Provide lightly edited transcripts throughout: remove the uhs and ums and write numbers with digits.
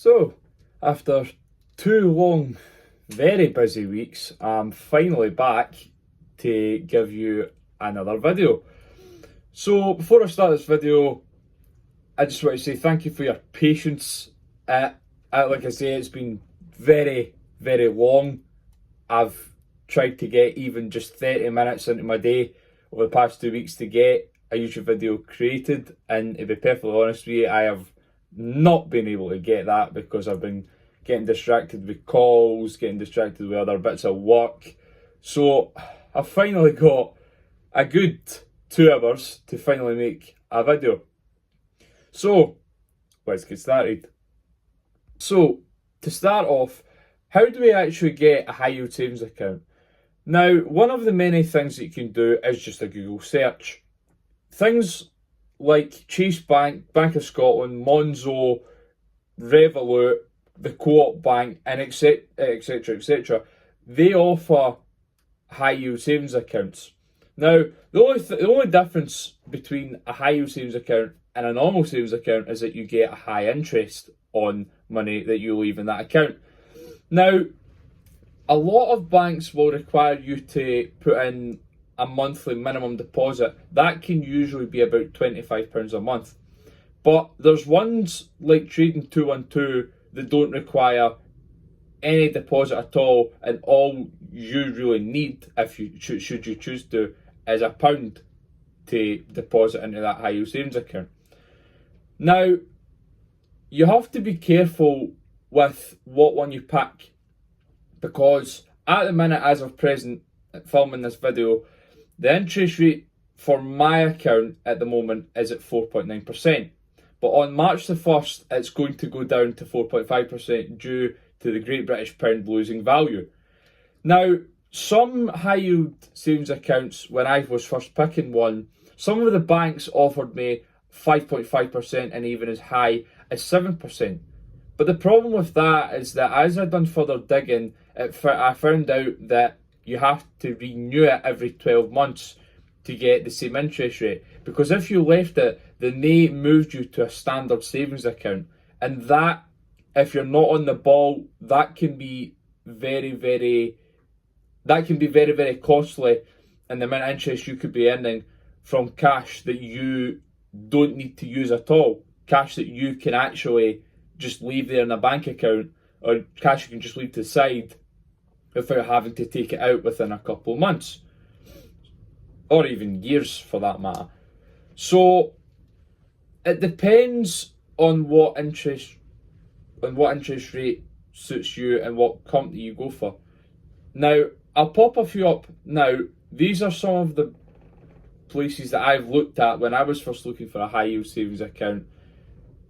So, after 2 long, very busy weeks, I'm finally back to give you another video. So, before I start this video, I just want to say thank you for your patience. Like I say, it's been very, very long. I've tried to get even just 30 minutes into my day over the past 2 weeks to get a YouTube video created, and to be perfectly honest with you, I have not been able to get that because I've been getting distracted with calls, getting distracted with other bits of work. So I finally got a good 2 hours to finally make a video. So let's get started. So to start off, how do we actually get a high yield savings account? Now, one of the many things that you can do is just a Google search. Things like Chase Bank, Bank of Scotland, Monzo, Revolut, the Co-op Bank, and etc., etc., they offer high yield savings accounts. Now, the only difference between a high yield savings account and a normal savings account is that you get a high interest on money that you leave in that account. Now, a lot of banks will require you to put in a monthly minimum deposit. That can usually be about £25 a month. But there's ones like Trading 212 that don't require any deposit at all, and all you really need, if you should you choose to, is £1 to deposit into that high yield savings account. Now, you have to be careful with what one you pick, because at the minute, as of present, filming this video, the interest rate for my account at the moment is at 4.9%. But on March the 1st, it's going to go down to 4.5% due to the Great British Pound losing value. Now, some high yield savings accounts, when I was first picking one, some of the banks offered me 5.5% and even as high as 7%. But the problem with that is that as I've done further digging, I found out that you have to renew it every 12 months to get the same interest rate. Because if you left it, then they moved you to a standard savings account. And that, if you're not on the ball, that can be very, very costly in the amount of interest you could be earning from cash that you don't need to use at all. Cash that you can actually just leave there in a bank account, or cash you can just leave to the side without having to take it out within a couple of months, or even years for that matter. So it depends on what interest rate suits you and what company you go for. Now, I'll pop a few up now. These are some of the places that I've looked at when I was first looking for a high yield savings account,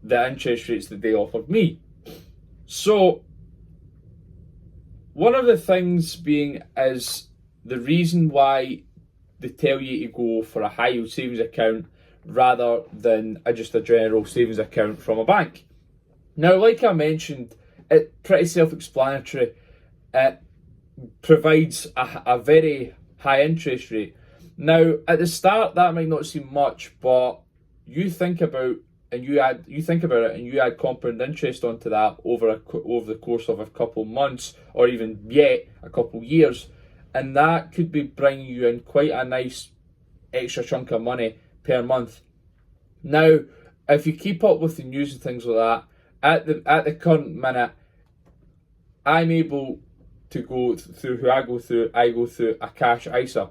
the interest rates that they offered me. So one of the things being is the reason why they tell you to go for a high yield savings account rather than just a general savings account from a bank. Now, like I mentioned, it's pretty self-explanatory. It provides a very high interest rate. Now, at the start, that might not seem much, but you think about it and you add compound interest onto that over the course of a couple months, or even yet a couple years, and that could be bringing you in quite a nice extra chunk of money per month. Now, if you keep up with the news and things like that, at the current minute, I'm able to go through who I go through. I go through a cash ISA.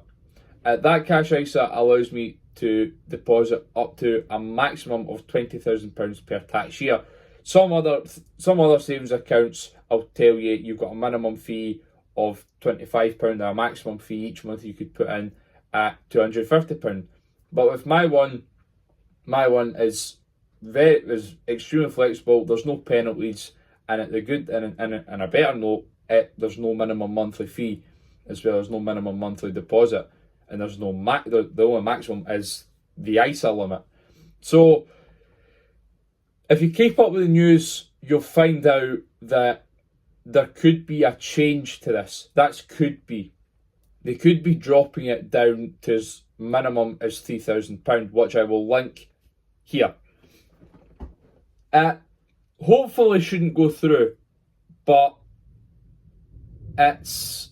That cash ISA allows me to deposit up to a maximum of £20,000 per tax year. Some other savings accounts, I'll tell you, you've got a minimum fee of £25 and a maximum fee each month you could put in at £250. But with my one is extremely flexible. There's no penalties, and at the good and a better note, there's no minimum monthly fee, as well as no minimum monthly deposit. And there's no the only maximum is the ISA limit. So if you keep up with the news, you'll find out that there could be a change to this. They could be dropping it down to as minimum as £3,000, which I will link here. hopefully shouldn't go through, but it's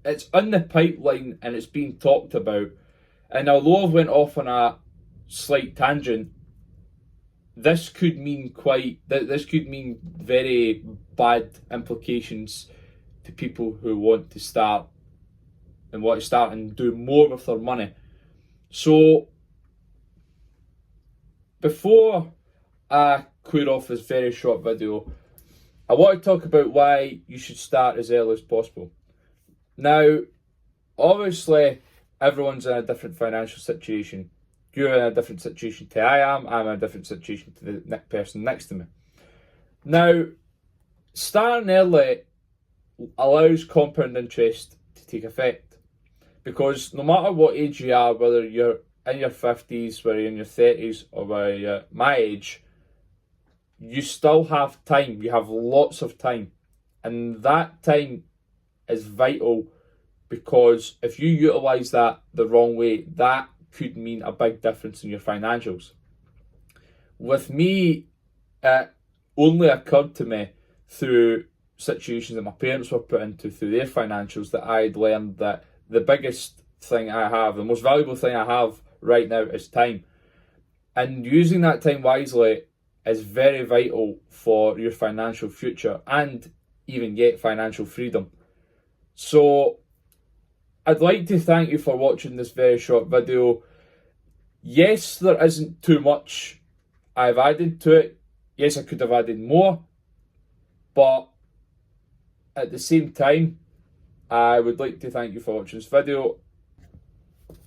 in the pipeline and it's being talked about. And although I've went off on a slight tangent, this could mean very bad implications to people who want to start and do more with their money. So before I clear off this very short video, I want to talk about why you should start as early as possible. Now, obviously, everyone's in a different financial situation. You're in a different situation to I am. I'm in a different situation to the person next to me. Now, starting early allows compound interest to take effect. Because no matter what age you are, whether you're in your 50s, whether you're in your 30s, or whether you're my age, you still have time. You have lots of time. And that time is vital, because if you utilise that the wrong way, that could mean a big difference in your financials. With me, it only occurred to me through situations that my parents were put into through their financials that I'd learned that the biggest thing I have, the most valuable thing I have right now is time. And using that time wisely is very vital for your financial future and even get financial freedom. So I'd like to thank you for watching this very short video. Yes, there isn't too much I've added to it. Yes, I could have added more. But at the same time, I would like to thank you for watching this video.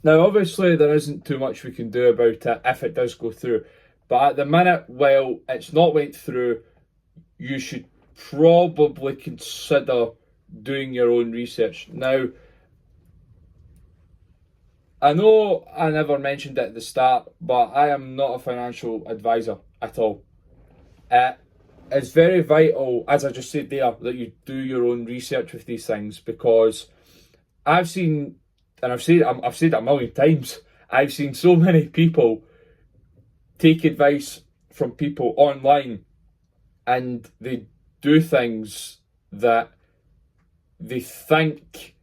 Now, obviously, there isn't too much we can do about it if it does go through. But at the minute, while it's not went through, you should probably consider doing your own research. Now, I know I never mentioned it at the start, but I am not a financial advisor at all. It's very vital, as I just said there, that you do your own research with these things, because I've seen, and I've said it a million times, I've seen so many people take advice from people online and they do things that they think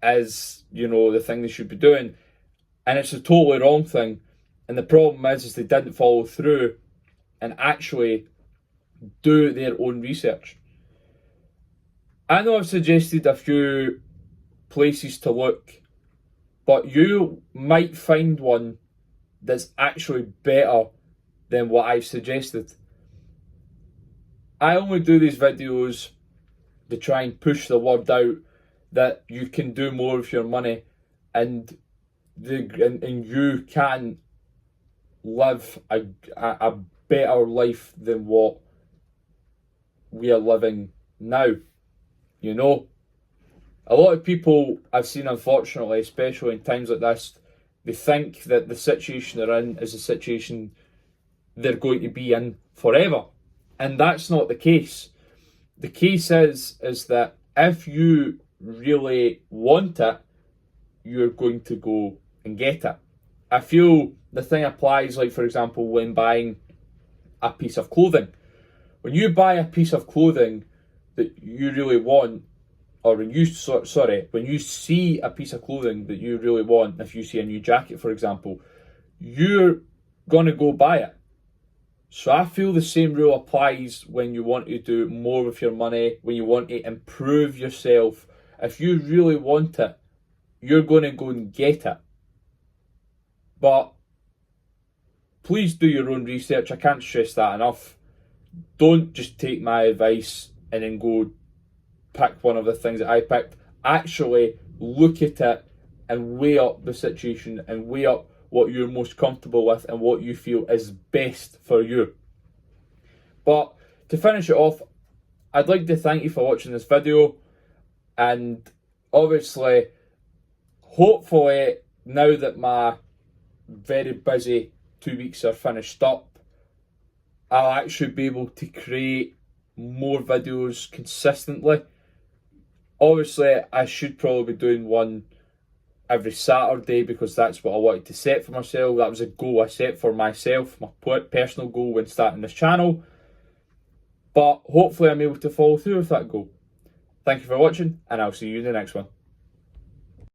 is, the thing they should be doing, and it's a totally wrong thing. And the problem is they didn't follow through and actually do their own research. I know I've suggested a few places to look, but you might find one that's actually better than what I've suggested. I only do these videos to try and push the word out that you can do more with your money, and you can live a better life than what we are living now. A lot of people I've seen, unfortunately, especially in times like this, they think that the situation they're in is a situation they're going to be in forever. And that's not the case. The case is that if you really want it, you're going to go and get it. I feel the thing applies, like, for example, when buying a piece of clothing. When you buy a piece of clothing that you really want, or when you see a piece of clothing that you really want, if you see a new jacket, for example, you're going to go buy it. So I feel the same rule applies when you want to do more with your money, when you want to improve yourself. If you really want it, you're going to go and get it. But please do your own research. I can't stress that enough. Don't just take my advice and then go pick one of the things that I picked. Actually look at it and weigh up the situation and weigh up what you're most comfortable with and what you feel is best for you. But to finish it off, I'd like to thank you for watching this video, and obviously, hopefully, now that my very busy 2 weeks are finished up, I'll actually be able to create more videos consistently. Obviously, I should probably be doing one every Saturday, because that's what I wanted to set for myself. That was a goal I set for myself, my personal goal when starting this channel. but hopefully I'm able to follow through with that goal. Thank you for watching, and I'll see you in the next one.